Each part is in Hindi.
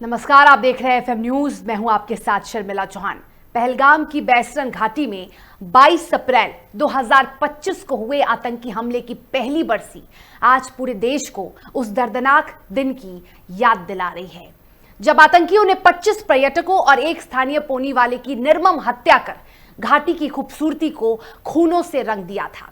नमस्कार, आप देख रहे हैं एफएम न्यूज। मैं हूं आपके साथ शर्मिला चौहान। पहलगाम की बैसरन घाटी में 22 अप्रैल 2025 को हुए आतंकी हमले की पहली बरसी आज पूरे देश को उस दर्दनाक दिन की याद दिला रही है जब आतंकियों ने 25 पर्यटकों और एक स्थानीय पोनी वाले की निर्मम हत्या कर घाटी की खूबसूरती को खूनों से रंग दिया था,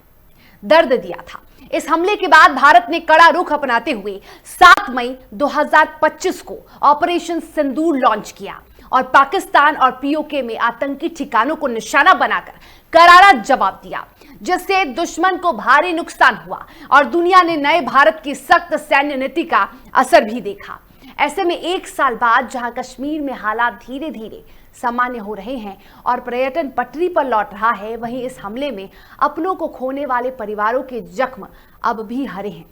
दर्द दिया था। इस हमले के बाद भारत ने कड़ा रुख अपनाते हुए 7 मई 2025 को ऑपरेशन सिंदूर लॉन्च किया और पाकिस्तान और पीओके में आतंकी ठिकानों को निशाना बनाकर करारा जवाब दिया, जिससे दुश्मन को भारी नुकसान हुआ और दुनिया ने नए भारत की सख्त सैन्य नीति का असर भी देखा। ऐसे में एक साल बाद जहां कश्मीर में हालात धीरे धीरे सामान्य हो रहे हैं और पर्यटन पटरी पर लौट रहा है, वहीं इस हमले में अपनों को खोने वाले परिवारों के जख्म अब भी हरे हैं।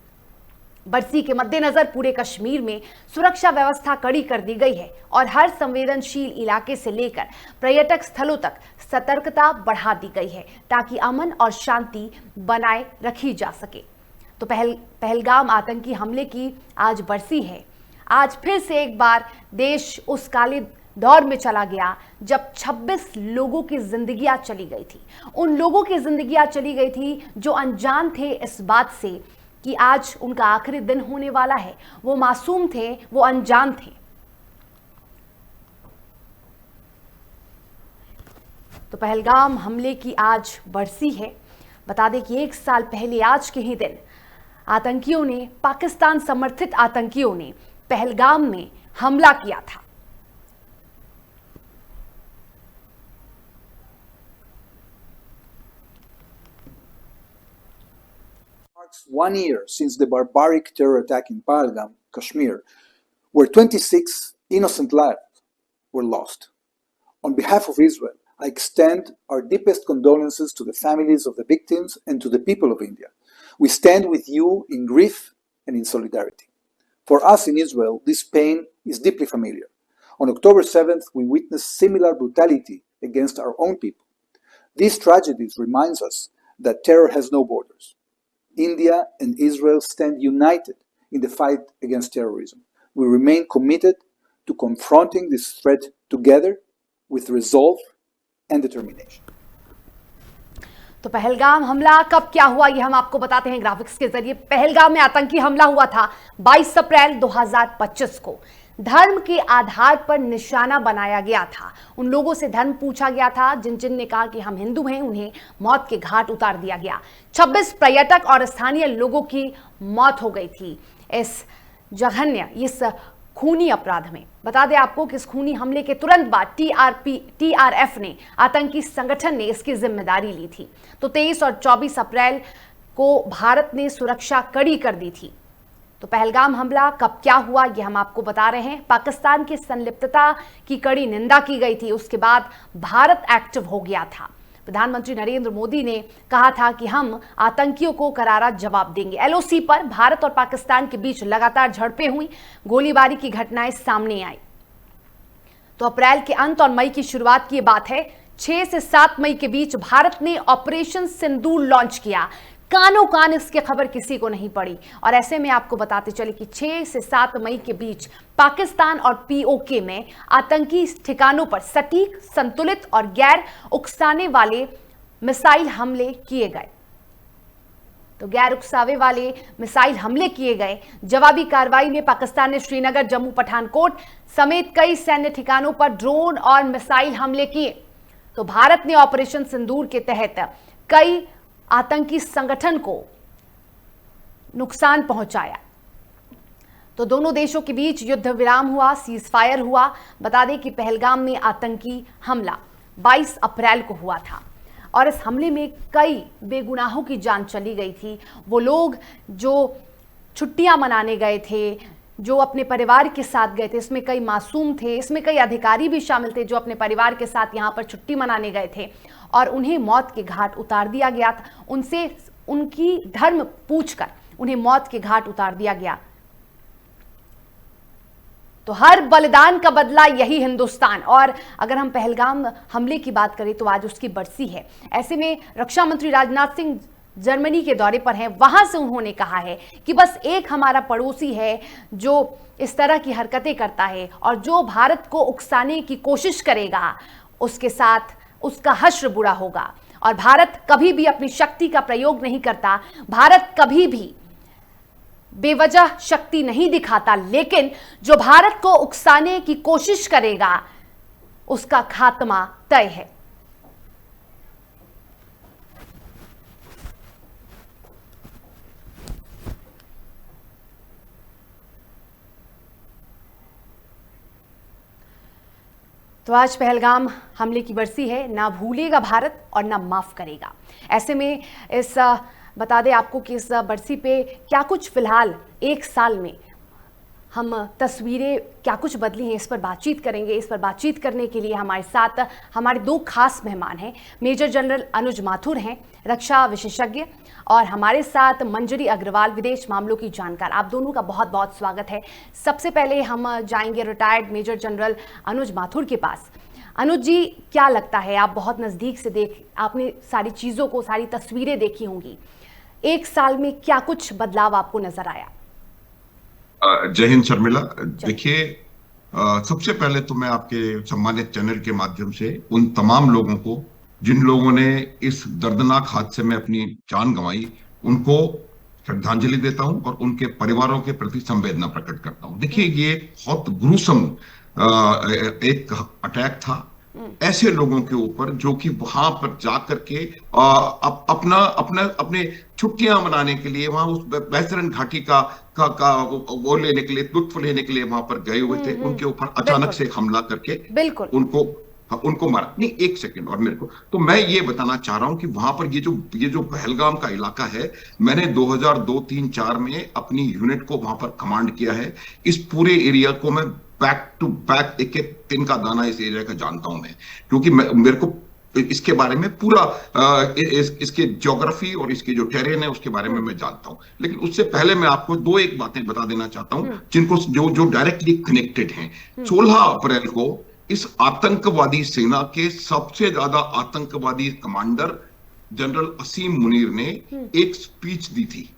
बरसी के मद्देनजर पूरे कश्मीर में सुरक्षा व्यवस्था कड़ी कर दी गई है और हर संवेदनशील इलाके से लेकर पर्यटक स्थलों तक सतर्कता बढ़ा दी गई है ताकि अमन और शांति बनाए रखी जा सके। तो पहलगाम आतंकी हमले की आज बरसी है। आज फिर से एक बार देश उस काले दौर में चला गया जब 26 लोगों की जिंदगियां चली गई थी। उन लोगों की जिंदगियां चली गई थी जो अनजान थे इस बात से कि आज उनका आखिरी दिन होने वाला है। वो मासूम थे, वो अनजान थे। तो पहलगाम हमले की आज बरसी है। बता दें कि एक साल पहले आज के ही दिन आतंकियों ने, पाकिस्तान समर्थित आतंकियों ने पहलगाम में हमला किया था। Marks 1 year since the barbaric terror attack in Pahalgam, Kashmir, where 26 innocent lives were lost. On behalf of Israel, I extend our deepest condolences to the families of the victims and to the people of India. We stand with you in grief and in solidarity. For us in Israel, this pain is deeply familiar. On October 7th, we witnessed similar brutality against our own people. These tragedies remind us that terror has no borders. India and Israel stand united in the fight against terrorism. We remain committed to confronting this threat together with resolve and determination. तो पहलगाम हमला कब क्या हुआ ये हम आपको बताते हैं ग्राफिक्स के जरिए। पहलगाम में आतंकी हमला हुआ था 22 अप्रैल 2025 को। धर्म के आधार पर निशाना बनाया गया था। उन लोगों से धर्म पूछा गया था जिन जिन ने कहा कि हम हिंदू हैं, उन्हें मौत के घाट उतार दिया गया। 26 पर्यटक और स्थानीय लोगों की मौत हो गई थी इस जघन्य, इस खूनी अपराध में। बता दें आपको कि इस खूनी हमले के तुरंत बाद टीआरएफ ने, आतंकी संगठन ने इसकी जिम्मेदारी ली थी। तो 23 और 24 अप्रैल को भारत ने सुरक्षा कड़ी कर दी थी। तो पहलगाम हमला कब क्या हुआ ये हम आपको बता रहे हैं। पाकिस्तान की संलिप्तता की कड़ी निंदा की गई थी। उसके बाद भारत एक्टिव हो गया था। प्रधानमंत्री नरेंद्र मोदी ने कहा था कि हम आतंकियों को करारा जवाब देंगे। एलओसी पर भारत और पाकिस्तान के बीच लगातार झड़पें हुई, गोलीबारी की घटनाएं सामने आई। तो अप्रैल के अंत और मई की शुरुआत की बात है। 6 से 7 मई के बीच भारत ने ऑपरेशन सिंदूर लॉन्च किया। कानों कान इसकी खबर किसी को नहीं पड़ी और ऐसे में आपको बताते चले कि 6 से 7 मई के बीच पाकिस्तान और पीओके में आतंकी ठिकानों पर सटीक, संतुलित और गैर उकसाने वाले मिसाइल हमले किए गए। तो गैर उकसावे वाले मिसाइल हमले किए गए। जवाबी कार्रवाई में पाकिस्तान ने श्रीनगर, जम्मू, पठानकोट समेत कई सैन्य ठिकानों पर ड्रोन और मिसाइल हमले किए। तो भारत ने ऑपरेशन सिंदूर के तहत कई आतंकी संगठन को नुकसान पहुंचाया। तो दोनों देशों के बीच युद्ध विराम हुआ, सीज फायर हुआ। बता दें कि पहलगाम में आतंकी हमला 22 अप्रैल को हुआ था और इस हमले में कई बेगुनाहों की जान चली गई थी। वो लोग जो छुट्टियां मनाने गए थे, जो अपने परिवार के साथ गए थे, इसमें कई मासूम थे, इसमें कई अधिकारी भी शामिल थे जो अपने परिवार के साथ यहाँ पर छुट्टी मनाने गए थे और उन्हें मौत के घाट उतार दिया गया था। उनसे उनकी धर्म पूछकर उन्हें मौत के घाट उतार दिया गया। तो हर बलिदान का बदला यही हिंदुस्तान। और अगर हम पहलगाम हमले की बात करें तो आज उसकी बरसी है। ऐसे में रक्षा मंत्री राजनाथ सिंह जर्मनी के दौरे पर हैं, वहां से उन्होंने कहा है कि बस एक हमारा पड़ोसी है जो इस तरह की हरकतें करता है और जो भारत को उकसाने की कोशिश करेगा उसके साथ उसका हश्र बुरा होगा। और भारत कभी भी अपनी शक्ति का प्रयोग नहीं करता, भारत कभी भी बेवजह शक्ति नहीं दिखाता, लेकिन जो भारत को उकसाने की कोशिश करेगा उसका खात्मा तय है। तो आज पहलगाम हमले की बरसी है, ना भूलेगा भारत और ना माफ करेगा। ऐसे में बता दें आपको कि इस बरसी पे क्या कुछ फिलहाल एक साल में हम तस्वीरें क्या कुछ बदली हैं, इस पर बातचीत करेंगे। इस पर बातचीत करने के लिए हमारे साथ हमारे दो खास मेहमान हैं। मेजर जनरल अनुज माथुर हैं, रक्षा विशेषज्ञ, और हमारे साथ मंजरी अग्रवाल, विदेश मामलों की जानकार। आप दोनों का बहुत बहुत स्वागत है। सबसे पहले हम जाएंगे रिटायर्ड मेजर जनरल अनुज माथुर के पास। अनुज जी, क्या लगता है, आप बहुत नज़दीक से आपने सारी चीज़ों को, सारी तस्वीरें देखी होंगी, एक साल में क्या कुछ बदलाव आपको नजर आया? जय हिंद शर्मिला। देखिए, सबसे पहले तो मैं आपके सम्मानित चैनल के माध्यम से उन तमाम लोगों को जिन लोगों ने इस दर्दनाक हादसे में अपनी जान गंवाई, उनको श्रद्धांजलि देता हूं और उनके परिवारों के प्रति संवेदना प्रकट करता हूं। देखिए, ये बहुत ग्रुसम एक अटैक था ऐसे लोगों के ऊपर जो कि वहां पर जाकर के अपने छुट्टियां मनाने के लिए वहां उस बैतरन घाटी का वो लेने के लिए, लुत्फ लेने के लिए वहां पर गए हुए थे। उनके ऊपर अचानक से हमला करके बिल्कुल उनको मारा। नहीं, एक सेकंड, और मेरे को तो मैं ये बताना चाह रहा हूं कि वहां पर ये जो पहलगाम का इलाका है, मैंने 2002, 3, 4 में अपनी यूनिट को वहां पर कमांड किया है। इस पूरे एरिया को मैं बैक टू बैक, एक एक दिन का दाना इस एरिया का जानता हूं मैं, क्योंकि मेरे को इसके बारे में पूरा इसके ज्योग्राफी और इसके जो टेरेन है उसके बारे में मैं जानता हूं। लेकिन उससे पहले मैं आपको दो एक बातें बता देना चाहता हूं जिनको जो डायरेक्टली कनेक्टेड हैं। 16 अप्रैल को इस आतंकवादी सेना के सबसे ज्यादा आतंकवादी कमांडर जनरल असीम मुनीर ने एक स्पीच दी थी।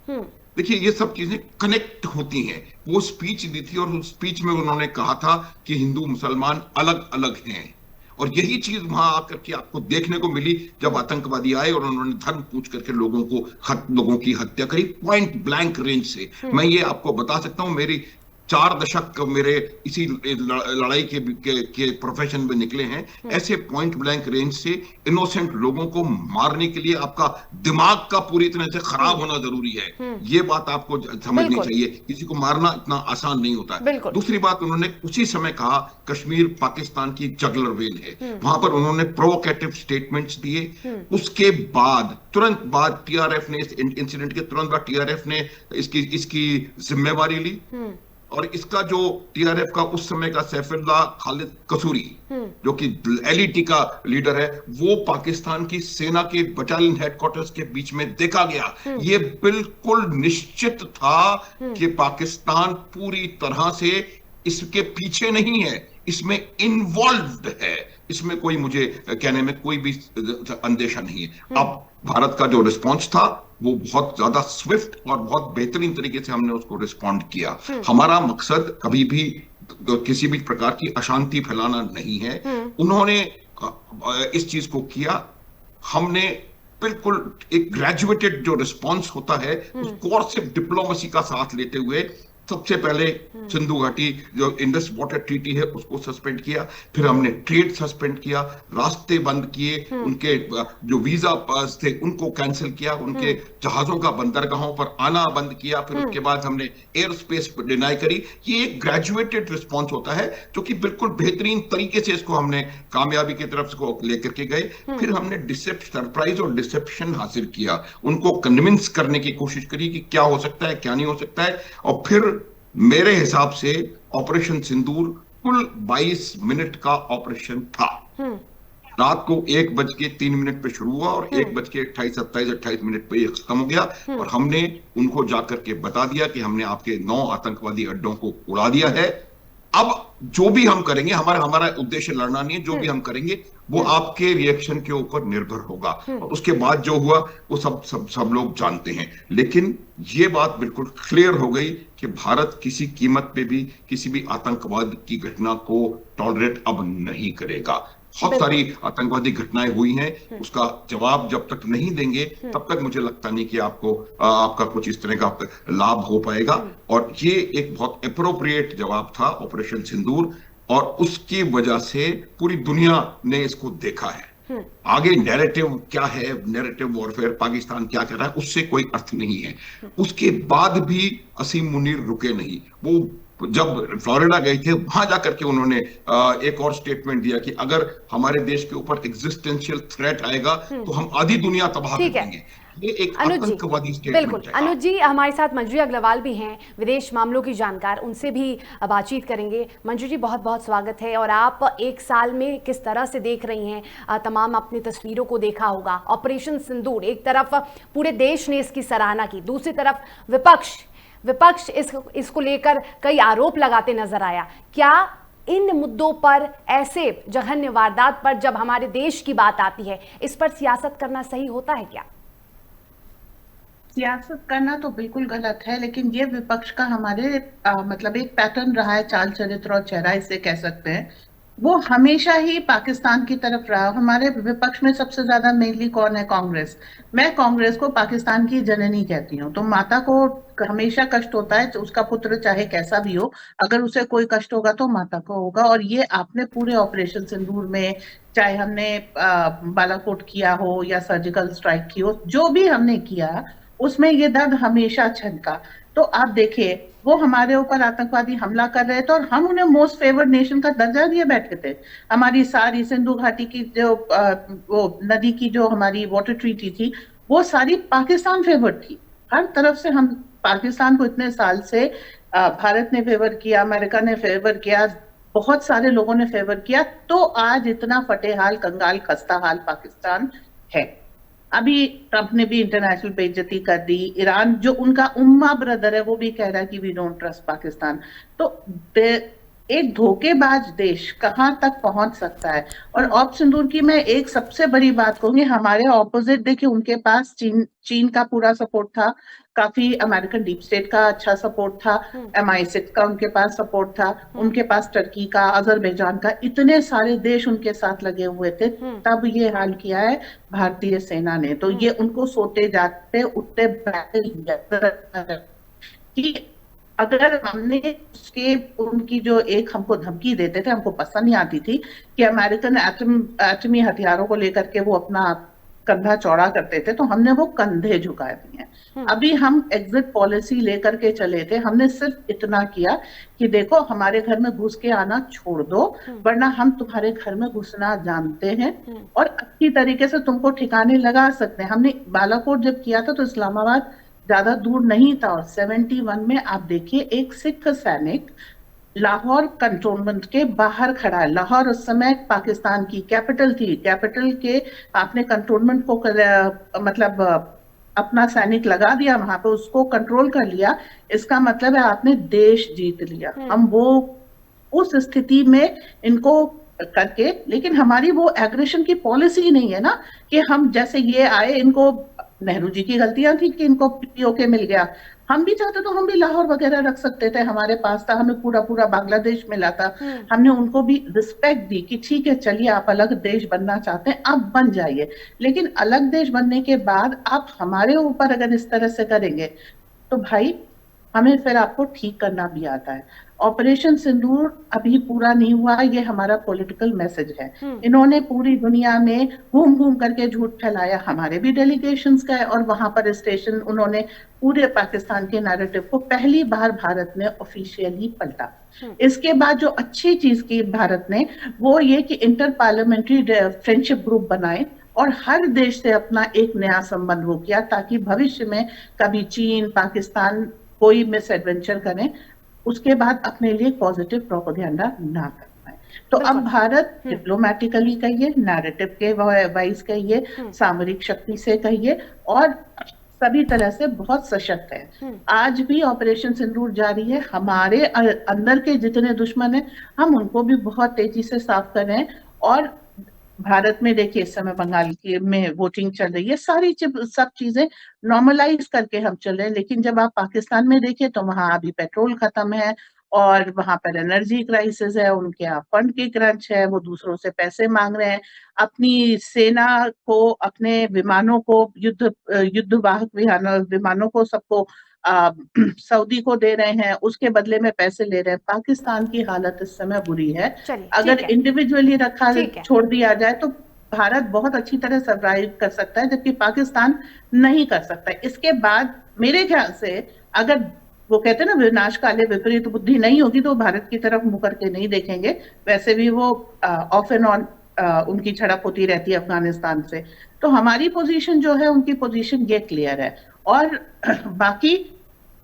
देखिए, ये सब चीजें कनेक्ट होती हैं। वो स्पीच दी थी और उस स्पीच में उन्होंने कहा था कि हिंदू मुसलमान अलग अलग हैं, और यही चीज वहां आकर के आपको देखने को मिली जब आतंकवादी आए और उन्होंने धर्म पूछ करके लोगों की हत्या करी पॉइंट ब्लैंक रेंज से। मैं ये आपको बता सकता हूं, मेरी 4 दशक मेरे इसी लड़ाई के प्रोफेशन में निकले हैं। ऐसे पॉइंट ब्लैंक रेंज से इनोसेंट लोगों को मारने के लिए आपका दिमाग का पूरी तरह से खराब होना जरूरी है। ये बात आपको समझनी चाहिए। किसी को मारना इतना आसान नहीं होता है। दूसरी बात, उन्होंने उसी समय कहा कश्मीर पाकिस्तान की जगलर वेल है। वहां पर उन्होंने प्रोवोकेटिव स्टेटमेंट्स दिए। उसके बाद तुरंत बाद टीआरएफ ने, इस इंसिडेंट के तुरंत बाद टीआरएफ ने इसकी जिम्मेवारी ली, और इसका जो टीआरएफ का उस समय का सैफुल्लाह खालिद कसूरी, जो कि एलईटी का लीडर है, वो पाकिस्तान की सेना के बटालियन हेडक्वार्टर्स के बीच में देखा गया। ये बिल्कुल निश्चित था कि पाकिस्तान पूरी तरह से इसके पीछे नहीं है, इसमें इन्वॉल्व्ड है। इसमें कोई, मुझे कहने में कोई भी अंदेशा नहीं है। अब भारत का जो रिस्पॉन्स था वो बहुत ज्यादा स्विफ्ट और बहुत बेहतरीन तरीके से हमने उसको रिस्पॉन्ड किया। हमारा मकसद कभी भी किसी भी प्रकार की अशांति फैलाना नहीं है। उन्होंने इस चीज को किया। हमने बिल्कुल एक ग्रेजुएटेड जो रिस्पॉन्स होता है उसको और सिर्फ डिप्लोमेसी का साथ लेते हुए सबसे पहले सिंधु घाटी जो इंडस वाटर ट्रीटी है उसको सस्पेंड किया, फिर हमने ट्रेड सस्पेंड किया, रास्ते बंद किए, उनके जो वीजा पास थे उनको कैंसिल किया, उनके जहाजों का बंदरगाहों पर आना बंद किया, फिर उसके बाद हमने एयर स्पेस डिनाई करी। ये एक ग्रेजुएटेड रिस्पॉन्स होता है जो कि बिल्कुल बेहतरीन तरीके से इसको हमने कामयाबी की तरफ से लेकर के गए। फिर हमने सरप्राइज और डिसेप्शन हासिल किया, उनको कन्विंस करने की कोशिश करी कि क्या हो सकता है, क्या नहीं हो सकता है। और फिर मेरे हिसाब से ऑपरेशन सिंदूर कुल 22 मिनट का ऑपरेशन था। रात को 1:03 पे शुरू हुआ और 1:28 पे ये खत्म हो गया। और हमने उनको जाकर के बता दिया कि हमने आपके 9 आतंकवादी अड्डों को उड़ा दिया है। अब जो भी हम करेंगे, हमारा उद्देश्य लड़ना नहीं है, जो भी हम करेंगे वो आपके रिएक्शन के ऊपर निर्भर होगा। और उसके बाद जो हुआ वो सब लोग जानते हैं। लेकिन ये बात बिल्कुल क्लियर हो गई कि भारत किसी कीमत पे भी किसी भी आतंकवाद की घटना को टॉलरेट अब नहीं करेगा। बहुत सारी आतंकवादी घटनाएं हुई हैं, उसका जवाब जब तक नहीं देंगे तब तक मुझे लगता नहीं कि आपका कुछ इस तरह का लाभ हो पाएगा। और ये एक बहुत अप्रोप्रिएट जवाब था ऑपरेशन सिंदूर, और उसकी वजह से पूरी दुनिया ने इसको देखा है। आगे नैरेटिव क्या है, नैरेटिव वॉरफेयर पाकिस्तान क्या कर रहा है, उससे कोई अर्थ नहीं है। उसके बाद भी असीम मुनीर रुके नहीं। वो जब फ्लोरिडा गए थे वहां जाकर के उन्होंने एक और स्टेटमेंट दिया कि अगर हमारे देश के ऊपर एग्जिस्टेंशियल थ्रेट आएगा तो हम आधी दुनिया तबाह कर देंगे। ये एक आतंकवादी स्टेटमेंट बिल्कुल है। अनुज जी, हमारे साथ मंजू अग्रवाल भी हैं, विदेश मामलों की जानकार, उनसे भी बातचीत करेंगे। मंजू जी, बहुत बहुत स्वागत है। और आप एक साल में किस तरह से देख रही हैं, तमाम अपनी तस्वीरों को देखा होगा। ऑपरेशन सिंदूर, एक तरफ पूरे देश ने इसकी सराहना की, दूसरी तरफ विपक्ष इसको लेकर कई आरोप लगाते नजर आया। क्या इन मुद्दों पर, ऐसे जघन्य वारदात पर जब हमारे देश की बात आती है, इस पर सियासत करना सही होता है क्या? सियासत करना तो बिल्कुल गलत है, लेकिन ये विपक्ष का हमारे मतलब एक पैटर्न रहा है, चाल चरित्र और चेहरा इसे कह सकते हैं। वो हमेशा ही पाकिस्तान की तरफ रहा। हमारे विपक्ष में सबसे ज्यादा मेनली कौन है? कांग्रेस। मैं कांग्रेस को पाकिस्तान की जननी कहती हूँ। तो माता को हमेशा कष्ट होता है, उसका पुत्र चाहे कैसा भी हो, अगर उसे कोई कष्ट होगा तो माता को होगा। और ये आपने पूरे ऑपरेशन सिंदूर में, चाहे हमने बालाकोट किया हो या सर्जिकल स्ट्राइक की हो, जो भी हमने किया उसमें ये दर्द हमेशा छलका। तो आप देखिए, वो हमारे ऊपर आतंकवादी हमला कर रहे थे और हम उन्हें मोस्ट फेवर्ड नेशन का दर्जा दिए बैठे थे। हमारी सारी सिंधु घाटी की जो वो नदी की जो हमारी वाटर ट्रीटी थी, वो सारी पाकिस्तान फेवर्ड थी। हर तरफ से हम पाकिस्तान को इतने साल से भारत ने फेवर किया, अमेरिका ने फेवर किया, बहुत सारे लोगों ने फेवर किया, तो आज इतना फटेहाल, कंगाल, खस्ता हाल पाकिस्तान है। अभी ट्रंप ने भी इंटरनेशनल बेइज्जती कर दी। ईरान जो उनका उम्मा ब्रदर है, वो भी कह रहा है कि वी डोंट ट्रस्ट पाकिस्तान। तो एक धोखेबाज देश कहां तक पहुंच सकता है? और ऑप सिंदूर की मैं एक सबसे बड़ी बात कहूंगी, हमारे ऑपोजिट देखिए, उनके पास चीन का पूरा सपोर्ट था, काफी अमेरिकन डीप स्टेट का अच्छा सपोर्ट था, MI6 का उनके पास सपोर्ट था, उनके पास टर्की का, अजरबैजान का, इतने सारे देश उनके साथ लगे हुए थे। तब ये हाल किया है भारतीय सेना ने। तो ये उनको सोते जागते उठते बैठे कि अगर हमने उसके उनकी जो एक हमको धमकी देते थे, हमको पसंद नहीं आती थी कि अमेरिकन एटमी हथियारों को लेकर के वो अपना कंधा चौड़ा करते थे, तो हमने वो कंधे झुका दिए। अभी हम एग्जिट पॉलिसी लेकर के चले थे, हमने सिर्फ इतना किया कि देखो, हमारे घर में घुस के आना छोड़ दो, वरना हम तुम्हारे घर में घुसना जानते हैं और अच्छी तरीके से तुमको ठिकाने लगा सकते हैं। हमने बालाकोट जब किया था तो इस्लामाबाद ज्यादा दूर नहीं था, और 71 में आप देखिए, एक सिख सैनिक लाहौर कंटोनमेंट के बाहर खड़ा है। लाहौर उस समय पाकिस्तान की कैपिटल थी। कैपिटल के आपने कंटोनमेंट को मतलब अपना सैनिक लगा दिया वहां पे, उसको कंट्रोल कर लिया, इसका मतलब है आपने देश जीत लिया। हम वो उस स्थिति में इनको करके, लेकिन हमारी वो एग्रेशन की पॉलिसी नहीं है ना, कि हम जैसे ये आए, इनको नेहरू जी की गलतियां थी कि इनको POK मिल गया। हम भी चाहते तो हम भी लाहौर वगैरह रख सकते थे, हमारे पास था, हमें पूरा पूरा बांग्लादेश मिला था। हमने उनको भी रिस्पेक्ट दी कि ठीक है, चलिए आप अलग देश बनना चाहते हैं, आप बन जाइए, लेकिन अलग देश बनने के बाद आप हमारे ऊपर अगर इस तरह से करेंगे तो भाई हमें फिर आपको ठीक करना भी आता है। ऑपरेशन सिंदूर अभी पूरा नहीं हुआ, ये हमारा पॉलिटिकल मैसेज है। इन्होंने पूरी दुनिया में घूम घूम करके झूठ फैलाया, हमारे भी डेलीगेशंस गए और वहां पर स्टेशन, उन्होंने पूरे पाकिस्तान के नैरेटिव को पहली बार भारत ने ऑफिशियली पलटा। इसके बाद जो अच्छी चीज की भारत ने, वो ये कि इंटर पार्लियामेंट्री फ्रेंडशिप ग्रुप बनाए और हर देश से अपना एक नया संबंध वो किया, ताकि भविष्य में कभी चीन, पाकिस्तान कोई मिस एडवेंचर करें, उसके बाद अपने लिए पॉजिटिव प्रोपेगेंडा ना कर पाए। तो अब भारत डिप्लोमेटिकली कहिए, नैरेटिव के वाइज कहिए, सामरिक शक्ति से कहिए, और सभी तरह से बहुत सशक्त है। आज भी ऑपरेशन सिंदूर जारी है। हमारे अंदर के जितने दुश्मन हैं, हम उनको भी बहुत तेजी से साफ कर रहे हैं। और भारत में देखिए इस समय बंगाल की में वोटिंग चल रही है, सब चीजें नॉर्मलाइज करके हम चल रहे हैं। लेकिन जब आप पाकिस्तान में देखिए तो वहां अभी पेट्रोल खत्म है और वहां पर एनर्जी क्राइसिस है, उनके यहाँ फंड की क्रंच है, वो दूसरों से पैसे मांग रहे हैं, अपनी सेना को, अपने विमानों को, युद्धवाहक विमानों को सबको आ, सऊदी को दे रहे हैं, उसके बदले में पैसे ले रहे हैं। पाकिस्तान की हालत इस समय बुरी है। चलिए अगर ठीक है, इंडिविजुअली रखा ठीक है। छोड़ दिया जाए तो भारत बहुत अच्छी तरह सरवाइव कर सकता है, जबकि पाकिस्तान नहीं कर सकता। इसके बाद मेरे ख्याल से अगर वो कहते हैं ना विनाश काले विपरीत बुद्धि नहीं होगी तो भारत की तरफ मुकर के नहीं देखेंगे। वैसे भी वो ऑफ एंड ऑन उनकी झड़प होती रहती है अफगानिस्तान से। तो हमारी पोजीशन जो है, उनकी पोजीशन ये क्लियर है। और बाकी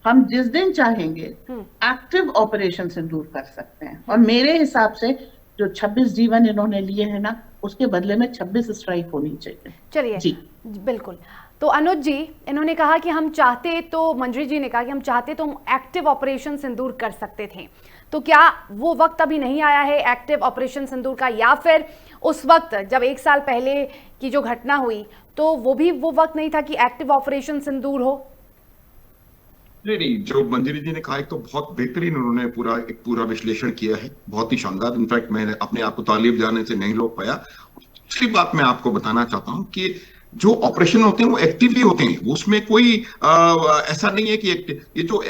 हम जिस दिन चाहेंगे एक्टिव ऑपरेशन सिंदूर कर सकते हैं। और मेरे हिसाब से जो 26 जीवन इन्होंने लिए हैं ना, उसके बदले में 26 स्ट्राइक होनी चाहिए। चलिए जी बिल्कुल। तो अनुज जी, इन्होंने कहा कि हम चाहते तो, मंजरी जी ने कहा कि हम चाहते तो हम एक्टिव ऑपरेशन सिंदूर कर सकते थे। तो क्या वो वक्त अभी नहीं आया है एक्टिव ऑपरेशन सिंदूर का, या फिर उस वक्त जब 1 साल पहले की जो घटना हुई तो वो भी वो वक्त नहीं था कि एक्टिव ऑपरेशन सिंदूर हो? नहीं, जो मंजरी जी ने कहा एक तो बहुत बेहतरीन उन्होंने पूरा विश्लेषण किया है, बहुत ही शानदार। इनफैक्ट मैंने अपने आप को तालीम जाने से नहीं रोक पाया। दूसरी बात मैं आपको बताना चाहता हूं कि जो ऑपरेशन होते हैं वो एक्टिवली होते हैं, उसमें कोई ऐसा नहीं है कि ये जो,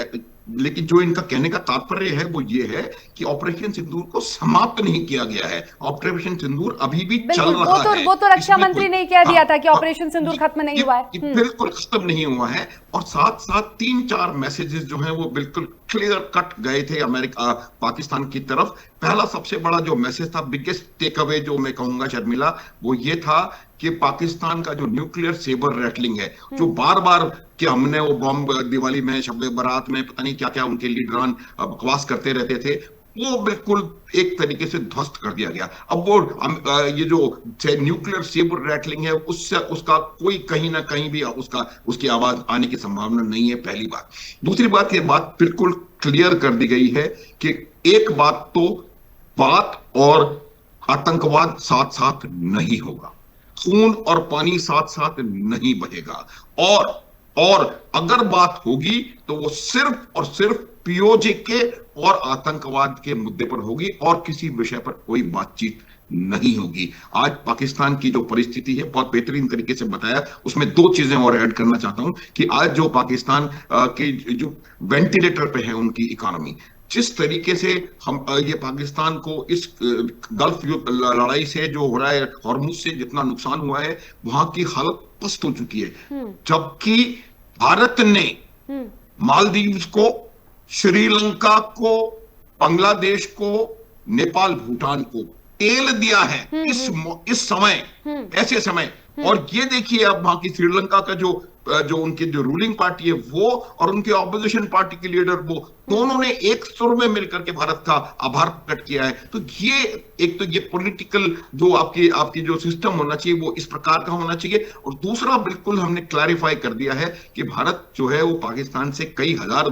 लेकिन जो इनका कहने का तात्पर्य है वो ये है कि ऑपरेशन सिंदूर को समाप्त नहीं किया गया है, ऑपरेशन सिंदूर अभी भी चल रहा है। वो तो रक्षा मंत्री ने कह दिया था कि हाँ, ऑपरेशन सिंदूर खत्म नहीं हुआ है। बिल्कुल खत्म नहीं हुआ है। और साथ साथ 3-4 मैसेजेस जो हैं वो बिल्कुल क्लियर कट गए थे अमेरिका पाकिस्तान की तरफ। पहला सबसे बड़ा जो मैसेज था, बिगेस्ट टेक अवे जो मैं कहूंगा शर्मिला, वो ये था कि पाकिस्तान का जो न्यूक्लियर सेबर रैटलिंग है, जो बार बार कि हमने वो बॉम्ब दिवाली में, शब बारात में, पता नहीं क्या क्या उनके लीडरान बकवास करते रहते थे, वो बिल्कुल एक तरीके से ध्वस्त कर दिया गया। अब वो ये जो न्यूक्लियर सेबर रैटलिंग है, उससे उसका कोई कहीं ना कहीं भी उसकी आवाज आने की संभावना नहीं है, पहली बात। दूसरी बात, ये बात बिल्कुल क्लियर कर दी गई है कि एक बात तो, बात और आतंकवाद साथ साथ नहीं होगा, खून और पानी साथ साथ नहीं बहेगा। और अगर बात होगी तो वो सिर्फ और सिर्फ पीओजे के और आतंकवाद के मुद्दे पर होगी, और किसी विषय पर कोई बातचीत नहीं होगी। आज पाकिस्तान की जो परिस्थिति है बहुत बेहतरीन तरीके से बताया। उसमें 2 चीजें और ऐड करना चाहता हूं कि आज जो पाकिस्तान के जो वेंटिलेटर पे है उनकी इकोनॉमी, जिस तरीके से हम ये पाकिस्तान को इस गल्फ लड़ाई से जो हो रहा है, हॉर्मुज से जितना नुकसान हुआ है, वहां की हालत पस्त हो चुकी है। जबकि भारत ने मालदीव्स को, श्रीलंका को, बांग्लादेश को, नेपाल, भूटान को तेल दिया है इस समय, ऐसे समय। और ये देखिए अब वहां की श्रीलंका का जो उनकी जो रूलिंग पार्टी है वो, और उनके ऑपोजिशन पार्टी के लीडर वो, दोनों ने एक सुर में मिलकर के भारत का आभार प्रकट किया है। तो ये एक तो ये पॉलिटिकल जो आपकी जो सिस्टम होना चाहिए वो इस प्रकार का होना चाहिए। और दूसरा, बिल्कुल हमने क्लैरिफाई कर दिया है कि भारत जो है वो पाकिस्तान से कई हजार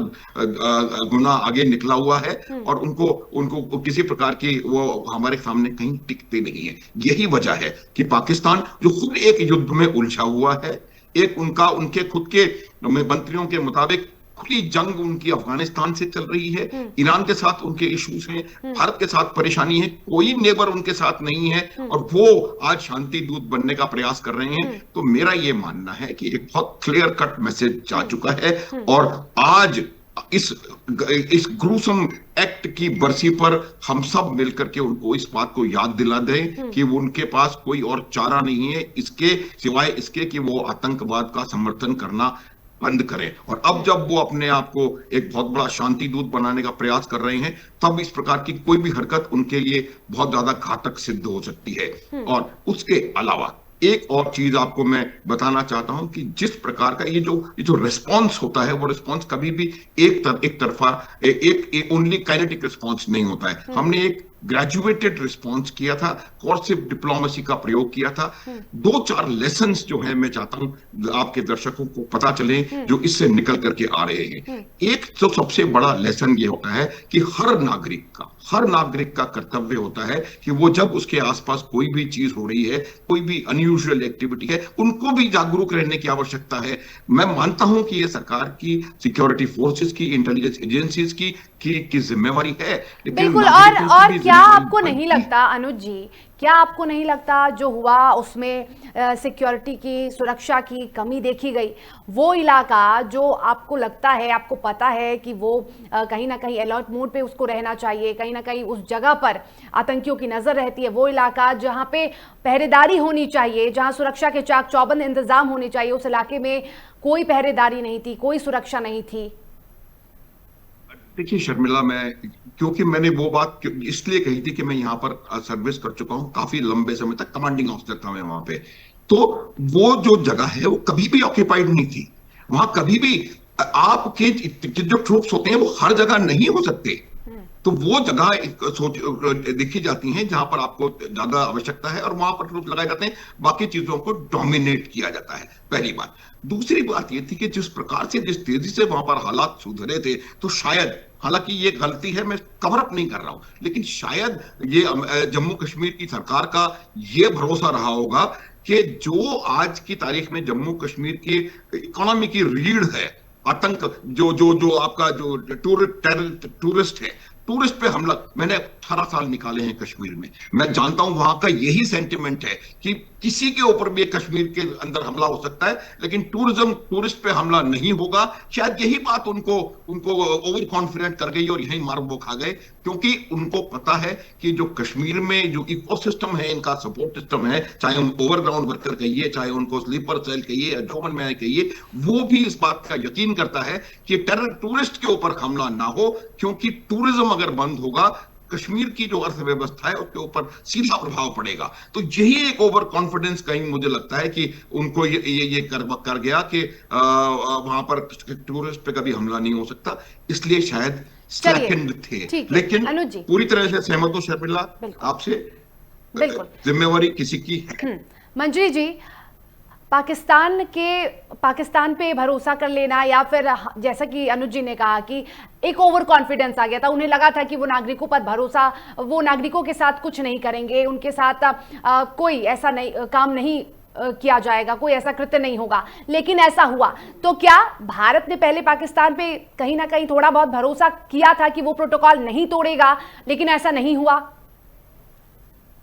गुना आगे निकला हुआ है, और उनको किसी प्रकार की वो हमारे सामने कहीं टिकते नहीं है। यही वजह है कि पाकिस्तान जो खुद एक युद्ध में उलझा हुआ है, एक उनके खुद के मंत्रियों के मुताबिक खुली जंग उनकी अफगानिस्तान से चल रही है, ईरान के साथ उनके इश्यूज हैं, भारत के साथ परेशानी है, कोई नेबर उनके साथ नहीं है, और वो आज शांति दूत बनने का प्रयास कर रहे हैं। तो मेरा ये मानना है कि एक बहुत क्लियर कट मैसेज जा चुका है, और आज इस ग्रूसम एक्ट की बरसी पर हम सब मिलकर के उनको इस बात को याद दिला दें कि उनके पास कोई और चारा नहीं है इसके सिवाय इसके कि वो आतंकवाद का समर्थन करना बंद करें। और अब जब वो अपने आप को एक बहुत बड़ा शांति दूत बनाने का प्रयास कर रहे हैं, तब इस प्रकार की कोई भी हरकत उनके लिए बहुत ज्यादा घातक सिद्ध हो सकती है। और उसके अलावा एक और चीज आपको मैं बताना चाहता हूं कि जिस प्रकार का ये जो रिस्पांस होता है, वो रिस्पांस कभी भी एक तरफा, एक ओनली काइनेटिक रिस्पांस नहीं होता है। हमने ग्रेजुएटेड रिस्पॉन्स किया था, कोर्सिव डिप्लोमेसी का प्रयोग किया था। 2-4 लेसन्स जो है मैं चाहता हूं आपके दर्शकों को पता चले जो इससे निकल करके आ रहे हैं। एक तो सबसे बड़ा लेसन ये होता है कि हर नागरिक का कर्तव्य होता है कि वो जब उसके आसपास कोई भी चीज हो रही है, कोई भी अनयूजुअल एक्टिविटी है, उनको भी जागरूक रहने की आवश्यकता है। मैं मानता हूं कि ये सरकार की, सिक्योरिटी फोर्सेस की, इंटेलिजेंस एजेंसीज की जिम्मेवारी है, लेकिन बिल्कुल। और क्या आपको नहीं लगता अनुज जी, क्या आपको नहीं लगता जो हुआ उसमें सिक्योरिटी की, सुरक्षा की कमी देखी गई? वो इलाका जो आपको लगता है, आपको पता है कि वो कहीं ना कहीं अलर्ट मोड पे उसको रहना चाहिए, कहीं ना कहीं उस जगह पर आतंकियों की नजर रहती है, वो इलाका जहां पे पहरेदारी होनी चाहिए, जहां सुरक्षा के चाक चौबंद इंतजाम होने चाहिए, उस इलाके में कोई पहरेदारी नहीं थी, कोई सुरक्षा नहीं थी। देखिए शर्मिला, क्योंकि मैंने वो बात इसलिए कही थी कि मैं यहाँ पर सर्विस कर चुका हूँ, काफी लंबे समय तक कमांडिंग ऑफिसर था मैं वहां पे। तो वो जो जगह है वो कभी भी ऑक्यूपाइड नहीं थी। वहां कभी भी आपके जो ट्रूप्स होते हैं वो हर जगह नहीं हो सकते। तो वो जगह सोच देखी जाती हैं जहां पर आपको ज्यादा आवश्यकता है और वहां पर ट्रूप लगाए जाते हैं, बाकी चीजों को डोमिनेट किया जाता है। पहली बात। दूसरी बात ये थी कि जिस प्रकार से, जिस तेजी से वहां पर हालात सुधरे थे, तो शायद, हालांकि ये गलती है, मैं कवर अप नहीं कर रहा हूं, लेकिन शायद ये जम्मू कश्मीर की सरकार का ये भरोसा रहा होगा कि जो आज की तारीख में जम्मू कश्मीर की इकोनॉमी की रीढ़ है, आतंक, जो आपका जो टूरिस्ट है, टूरिस्ट पे हमला, मैंने 18 साल निकाले हैं कश्मीर में। मैं जानता हूं वहां का यही सेंटिमेंट है कि किसी के ऊपर भी कश्मीर के अंदर हमला हो सकता है, लेकिन टूरिस्ट पे हमला नहीं होगा। शायद यही बात उनको ओवर कॉन्फिडेंट कर गई और यही मार वो खा गए, क्योंकि उनको पता है कि जो कश्मीर में जो इकोसिस्टम है, इनका सपोर्ट सिस्टम है, चाहे हम ओवरग्राउंड वर्कर कहिए, चाहे उनको स्लीपर सेल कहिए, एंडोमेंट में कहिए, वो भी इस बात का यकीन करता है कि टूरिस्ट के ऊपर हमला ना हो, क्योंकि टूरिज्म अगर बंद होगा, कश्मीर की जो अर्थव्यवस्था है उसके ऊपर सीधा प्रभाव पड़ेगा। तो यही एक ओवर कॉन्फिडेंस कहीं मुझे लगता है कि उनको ये कर गया कि वहां पर टूरिस्ट पे कभी हमला नहीं हो सकता, इसलिए शायद स्लैकेंड थे। लेकिन पूरी तरह से सहमत हूं शर्मिला आपसे, बिल्कुल जिम्मेवारी किसी की है। मंजरी जी, पाकिस्तान पे भरोसा कर लेना, या फिर जैसा कि अनुज जी ने कहा कि एक ओवर कॉन्फिडेंस आ गया था, उन्हें लगा था कि वो नागरिकों पर भरोसा, वो नागरिकों के साथ कुछ नहीं करेंगे, उनके साथ कोई ऐसा नहीं काम नहीं किया जाएगा, कोई ऐसा कृत्य नहीं होगा, लेकिन ऐसा हुआ। तो क्या भारत ने पहले पाकिस्तान पे कहीं ना कहीं थोड़ा बहुत भरोसा किया था कि वो प्रोटोकॉल नहीं तोड़ेगा, लेकिन ऐसा नहीं हुआ?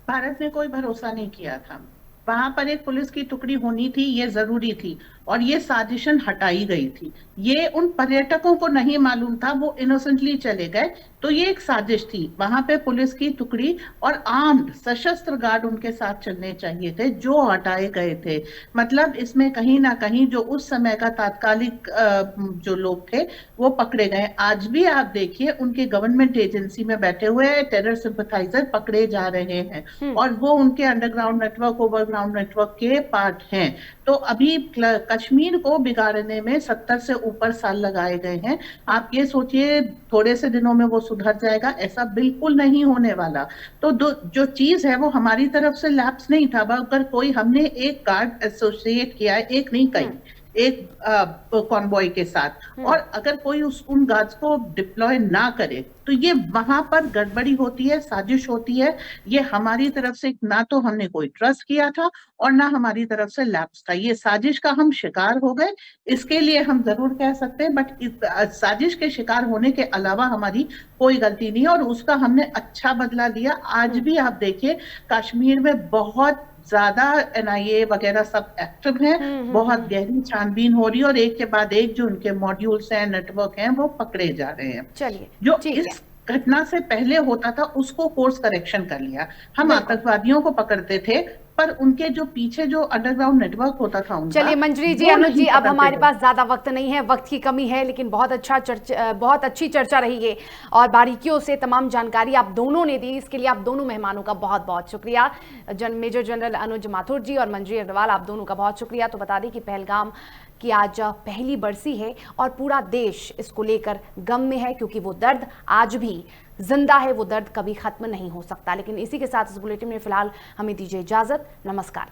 भारत ने कोई भरोसा नहीं किया था। वहां पर एक पुलिस की टुकड़ी होनी थी, ये जरूरी थी, और ये साजिशन हटाई गई थी। ये उन पर्यटकों को नहीं मालूम था, वो इनोसेंटली चले गए, तो ये एक साजिश थी। वहां पे पुलिस की टुकड़ी और आर्म्ड सशस्त्र गार्ड उनके साथ चलने चाहिए थे, जो हटाए गए थे। मतलब इसमें कहीं ना कहीं जो उस समय का तात्कालिक जो लोग थे वो पकड़े गए। आज भी आप देखिए उनके गवर्नमेंट एजेंसी में बैठे हुए टेरर सिंपैथाइजर पकड़े जा रहे हैं, और वो उनके अंडरग्राउंड नेटवर्क, ओवरग्राउंड नेटवर्क के पार्ट हैं। तो अभी कश्मीर को बिगाड़ने में 70 से ऊपर साल लगाए गए हैं। आप ये सोचिए थोड़े से दिनों में वो सुधर जाएगा, ऐसा बिल्कुल नहीं होने वाला। तो जो चीज है वो हमारी तरफ से लैप्स नहीं था। अगर कोई, हमने एक गार्ड एसोसिएट किया है, एक नहीं कई, एक कॉन्वॉय के साथ, और अगर कोई उन गार्ड्स को डिप्लॉय ना करे तो ये वहां पर गड़बड़ी होती है, साजिश होती है। ये हमारी तरफ से ना तो हमने कोई ट्रस्ट किया था और ना हमारी तरफ से लैप्स था। ये साजिश का हम शिकार हो गए, इसके लिए हम जरूर कह सकते हैं, बट इस साजिश के शिकार होने के अलावा हमारी कोई गलती नहीं है, और उसका हमने अच्छा बदला लिया। आज भी आप देखिए कश्मीर में बहुत ज्यादा एनआईए वगैरह सब एक्टिव हैं, बहुत गहरी छानबीन हो रही है, और एक के बाद एक जो उनके मॉड्यूल्स हैं, नेटवर्क हैं, वो पकड़े जा रहे हैं। चलिए, जो इस घटना से पहले होता था उसको कोर्स करेक्शन कर लिया। हम आतंकवादियों को पकड़ते थे, पर उनके जो पीछे जो अंडरग्राउंड नेटवर्क होता था उनका। चलिए मंजरी जी, अनुज जी, अब हमारे पास ज्यादा वक्त नहीं है, वक्त की कमी है, लेकिन बहुत अच्छी चर्चा रही है, और बारीकियों से तमाम जानकारी आप दोनों ने दी। इसके लिए आप दोनों मेहमानों का बहुत बहुत शुक्रिया। मेजर जनरल अनुज माथुर जी और मंजरी अग्रवाल, आप दोनों का बहुत शुक्रिया। तो बता दें कि पहलगाम कि आज पहली बरसी है और पूरा देश इसको लेकर गम में है, क्योंकि वो दर्द आज भी जिंदा है, वो दर्द कभी खत्म नहीं हो सकता। लेकिन इसी के साथ इस बुलेटिन में फिलहाल हमें दीजिए इजाजत। नमस्कार।